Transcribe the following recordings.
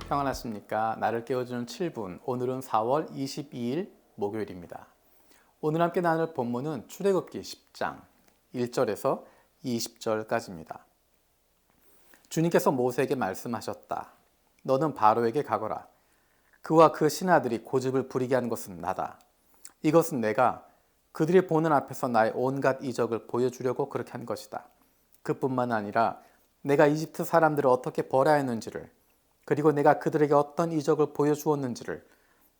평안하십니까? 나를 깨워주는 7분. 오늘은 4월 22일 목요일입니다. 오늘 함께 나눌 본문은 출애굽기 10장 1절에서 20절까지입니다. 주님께서 모세에게 말씀하셨다. 너는 바로에게 가거라. 그와 그 신하들이 고집을 부리게 하는 것은 나다. 이것은 내가 그들이 보는 앞에서 나의 온갖 이적을 보여주려고 그렇게 한 것이다. 그뿐만 아니라 내가 이집트 사람들을 어떻게 벌하였는지를, 그리고 내가 그들에게 어떤 이적을 보여주었는지를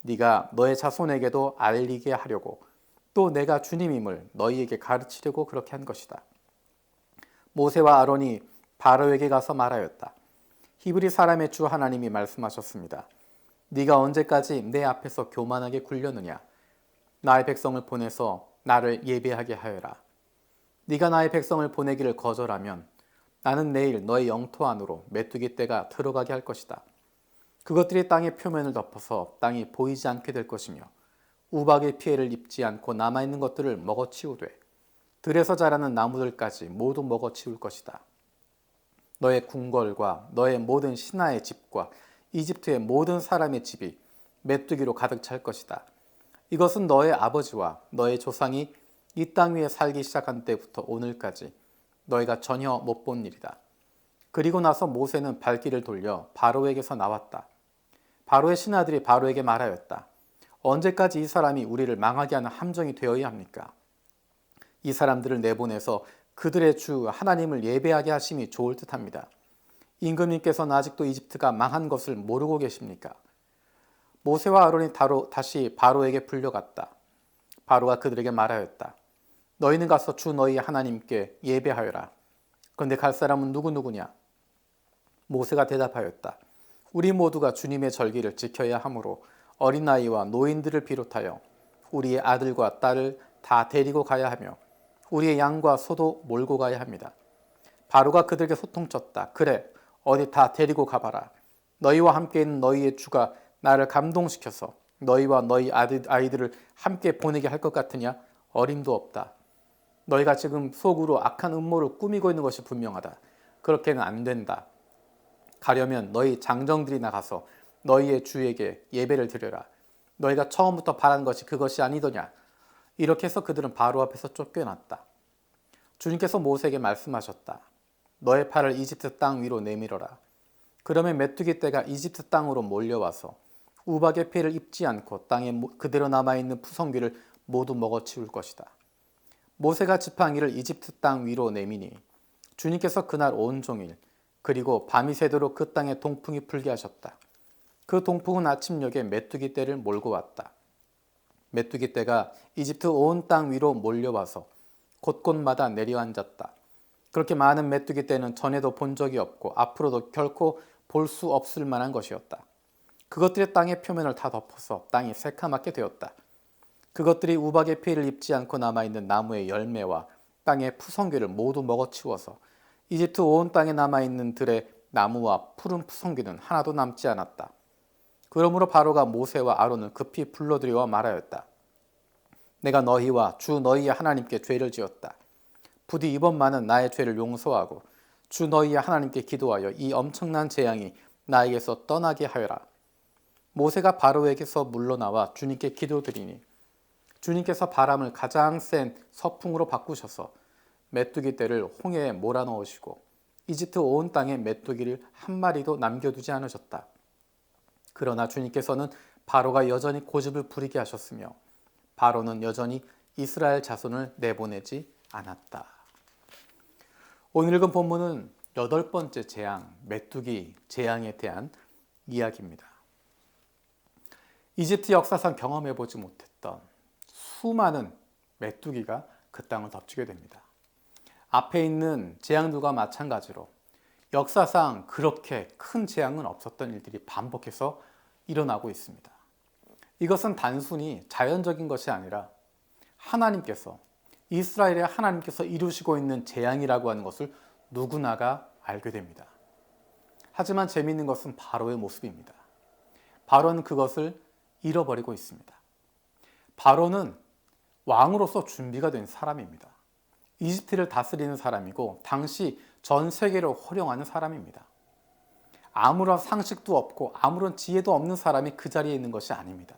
네가 너의 자손에게도 알리게 하려고, 또 내가 주님임을 너희에게 가르치려고 그렇게 한 것이다. 모세와 아론이 바로에게 가서 말하였다. 히브리 사람의 주 하나님이 말씀하셨습니다. 네가 언제까지 내 앞에서 교만하게 굴려느냐? 나의 백성을 보내서 나를 예배하게 하여라. 네가 나의 백성을 보내기를 거절하면 나는 내일 너의 영토 안으로 메뚜기 떼가 들어가게 할 것이다. 그것들이 땅의 표면을 덮어서 땅이 보이지 않게 될 것이며 우박의 피해를 입지 않고 남아있는 것들을 먹어치우되 들에서 자라는 나무들까지 모두 먹어치울 것이다. 너의 궁궐과 너의 모든 신하의 집과 이집트의 모든 사람의 집이 메뚜기로 가득 찰 것이다. 이것은 너의 아버지와 너의 조상이 이 땅 위에 살기 시작한 때부터 오늘까지 너희가 전혀 못 본 일이다. 그리고 나서 모세는 발길을 돌려 바로에게서 나왔다. 바로의 신하들이 바로에게 말하였다. 언제까지 이 사람이 우리를 망하게 하는 함정이 되어야 합니까? 이 사람들을 내보내서 그들의 주 하나님을 예배하게 하심이 좋을 듯합니다. 임금님께서는 아직도 이집트가 망한 것을 모르고 계십니까? 모세와 아론이 다시 바로에게 불려갔다. 바로가 그들에게 말하였다. 너희는 가서 주 너희 하나님께 예배하여라. 그런데 갈 사람은 누구냐? 모세가 대답하였다. 우리 모두가 주님의 절기를 지켜야 하므로 어린아이와 노인들을 비롯하여 우리의 아들과 딸을 다 데리고 가야 하며 우리의 양과 소도 몰고 가야 합니다. 바로가 그들에게 소통쳤다. 그래, 어디 다 데리고 가봐라. 너희와 함께 있는 너희의 주가 나를 감동시켜서 너희와 너희 아이들을 함께 보내게 할 것 같으냐? 어림도 없다. 너희가 지금 속으로 악한 음모를 꾸미고 있는 것이 분명하다. 그렇게는 안 된다. 가려면 너희 장정들이 나가서 너희의 주에게 예배를 드려라. 너희가 처음부터 바란 것이 그것이 아니더냐. 이렇게 해서 그들은 바로 앞에서 쫓겨났다. 주님께서 모세에게 말씀하셨다. 너의 팔을 이집트 땅 위로 내밀어라. 그러면 메뚜기 떼가 이집트 땅으로 몰려와서 우박의 피해를 입지 않고 땅에 그대로 남아있는 푸성귀를 모두 먹어치울 것이다. 모세가 지팡이를 이집트 땅 위로 내미니 주님께서 그날 온종일 그리고 밤이 새도록 그 땅에 동풍이 불게 하셨다. 그 동풍은 아침녘에 메뚜기 떼를 몰고 왔다. 메뚜기 떼가 이집트 온 땅 위로 몰려와서 곳곳마다 내려앉았다. 그렇게 많은 메뚜기 떼는 전에도 본 적이 없고 앞으로도 결코 볼 수 없을 만한 것이었다. 그것들이 땅의 표면을 다 덮어서 땅이 새카맣게 되었다. 그것들이 우박의 피해를 입지 않고 남아있는 나무의 열매와 땅의 푸성귀를 모두 먹어치워서 이집트 온 땅에 남아있는 들의 나무와 푸른 푸성귀는 하나도 남지 않았다. 그러므로 바로가 모세와 아론을 급히 불러들여와 말하였다. 내가 너희와 주 너희의 하나님께 죄를 지었다. 부디 이번만은 나의 죄를 용서하고 주 너희의 하나님께 기도하여 이 엄청난 재앙이 나에게서 떠나게 하여라. 모세가 바로에게서 물러나와 주님께 기도드리니 주님께서 바람을 가장 센 서풍으로 바꾸셔서 메뚜기 떼를 홍해에 몰아넣으시고 이집트 온 땅에 메뚜기를 한 마리도 남겨두지 않으셨다. 그러나 주님께서는 바로가 여전히 고집을 부리게 하셨으며 바로는 여전히 이스라엘 자손을 내보내지 않았다. 오늘 읽은 본문은 8번째 재앙, 메뚜기 재앙에 대한 이야기입니다. 이집트 역사상 경험해보지 못했던 수많은 메뚜기가 그 땅을 덮치게 됩니다. 앞에 있는 재앙들과 마찬가지로 역사상 그렇게 큰 재앙은 없었던 일들이 반복해서 일어나고 있습니다. 이것은 단순히 자연적인 것이 아니라 하나님께서, 이스라엘의 하나님께서 이루시고 있는 재앙이라고 하는 것을 누구나가 알게 됩니다. 하지만 재미있는 것은 바로의 모습입니다. 바로는 그것을 잃어버리고 있습니다. 바로는 왕으로서 준비가 된 사람입니다. 이집트를 다스리는 사람이고 당시 전 세계를 호령하는 사람입니다. 아무런 상식도 없고 아무런 지혜도 없는 사람이 그 자리에 있는 것이 아닙니다.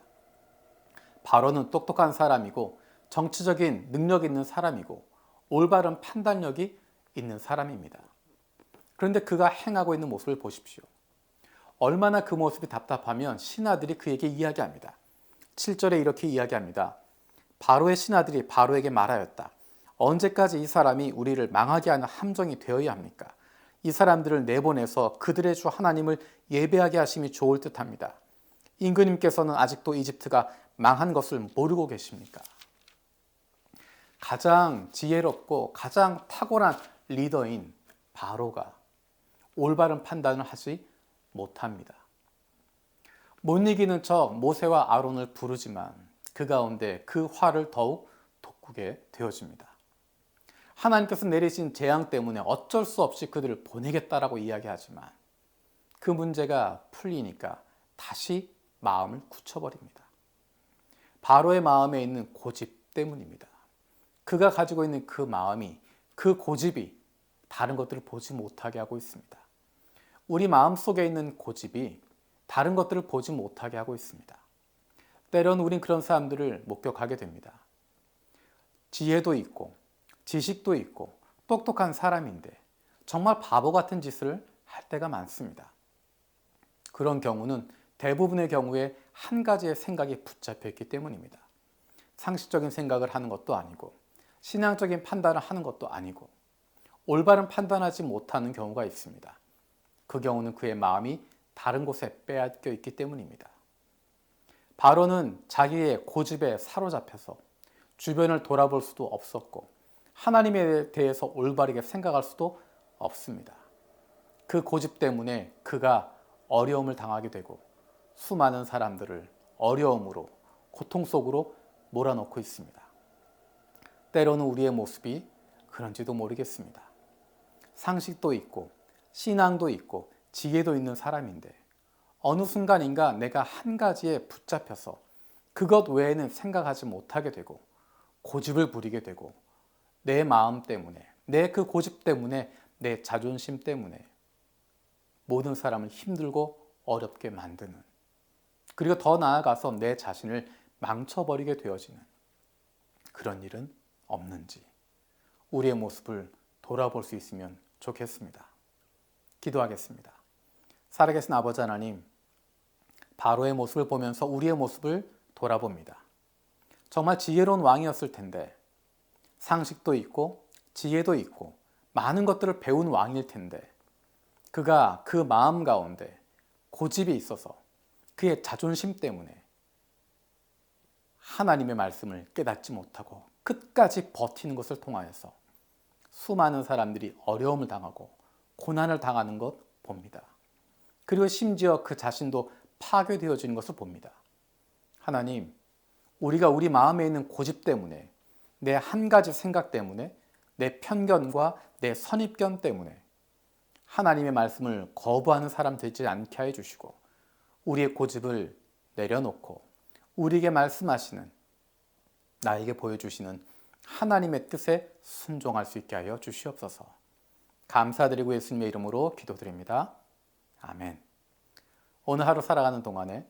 바로는 똑똑한 사람이고 정치적인 능력 있는 사람이고 올바른 판단력이 있는 사람입니다. 그런데 그가 행하고 있는 모습을 보십시오. 얼마나 그 모습이 답답하면 신하들이 그에게 이야기합니다. 7절에 이렇게 이야기합니다. 바로의 신하들이 바로에게 말하였다. 언제까지 이 사람이 우리를 망하게 하는 함정이 되어야 합니까? 이 사람들을 내보내서 그들의 주 하나님을 예배하게 하심이 좋을 듯합니다. 임금님께서는 아직도 이집트가 망한 것을 모르고 계십니까? 가장 지혜롭고 가장 탁월한 리더인 바로가 올바른 판단을 하지 못합니다. 못 이기는 척 모세와 아론을 부르지만 그 가운데 그 화를 더욱 돋구게 되어집니다. 하나님께서 내리신 재앙 때문에 어쩔 수 없이 그들을 보내겠다라고 이야기하지만 그 문제가 풀리니까 다시 마음을 굳혀버립니다. 바로의 마음에 있는 고집 때문입니다. 그가 가지고 있는 그 마음이, 그 고집이 다른 것들을 보지 못하게 하고 있습니다. 우리 마음속에 있는 고집이 다른 것들을 보지 못하게 하고 있습니다. 때론 우린 그런 사람들을 목격하게 됩니다. 지혜도 있고 지식도 있고 똑똑한 사람인데 정말 바보 같은 짓을 할 때가 많습니다. 그런 경우는 대부분의 경우에 한 가지의 생각이 붙잡혀 있기 때문입니다. 상식적인 생각을 하는 것도 아니고 신앙적인 판단을 하는 것도 아니고 올바른 판단하지 못하는 경우가 있습니다. 그 경우는 그의 마음이 다른 곳에 빼앗겨 있기 때문입니다. 바로는 자기의 고집에 사로잡혀서 주변을 돌아볼 수도 없었고 하나님에 대해서 올바르게 생각할 수도 없습니다. 그 고집 때문에 그가 어려움을 당하게 되고 수많은 사람들을 어려움으로 고통 속으로 몰아넣고 있습니다. 때로는 우리의 모습이 그런지도 모르겠습니다. 상식도 있고 신앙도 있고 지혜도 있는 사람인데 어느 순간인가 내가 한 가지에 붙잡혀서 그것 외에는 생각하지 못하게 되고 고집을 부리게 되고 내 마음 때문에, 내 그 고집 때문에, 내 자존심 때문에 모든 사람을 힘들고 어렵게 만드는, 그리고 더 나아가서 내 자신을 망쳐버리게 되어지는 그런 일은 없는지 우리의 모습을 돌아볼 수 있으면 좋겠습니다. 기도하겠습니다. 살아계신 아버지 하나님, 바로의 모습을 보면서 우리의 모습을 돌아봅니다. 정말 지혜로운 왕이었을 텐데 상식도 있고 지혜도 있고 많은 것들을 배운 왕일 텐데 그가 그 마음 가운데 고집이 있어서 그의 자존심 때문에 하나님의 말씀을 깨닫지 못하고 끝까지 버티는 것을 통하여서 수많은 사람들이 어려움을 당하고 고난을 당하는 것 봅니다. 그리고 심지어 그 자신도 파괴되어지는 것을 봅니다. 하나님, 우리가 우리 마음에 있는 고집 때문에 내 한 가지 생각 때문에 내 편견과 내 선입견 때문에 하나님의 말씀을 거부하는 사람 되지 않게 하여 주시고 우리의 고집을 내려놓고 우리에게 말씀하시는 나에게 보여주시는 하나님의 뜻에 순종할 수 있게 하여 주시옵소서. 감사드리고 예수님의 이름으로 기도드립니다. 아멘. 오늘 하루 살아가는 동안에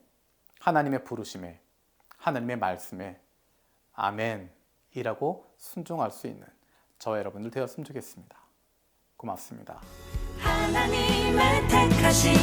하나님의 부르심에 하나님의 말씀에 아멘이라고 순종할 수 있는 저와 여러분들 되었으면 좋겠습니다. 고맙습니다. 하나님의 택하신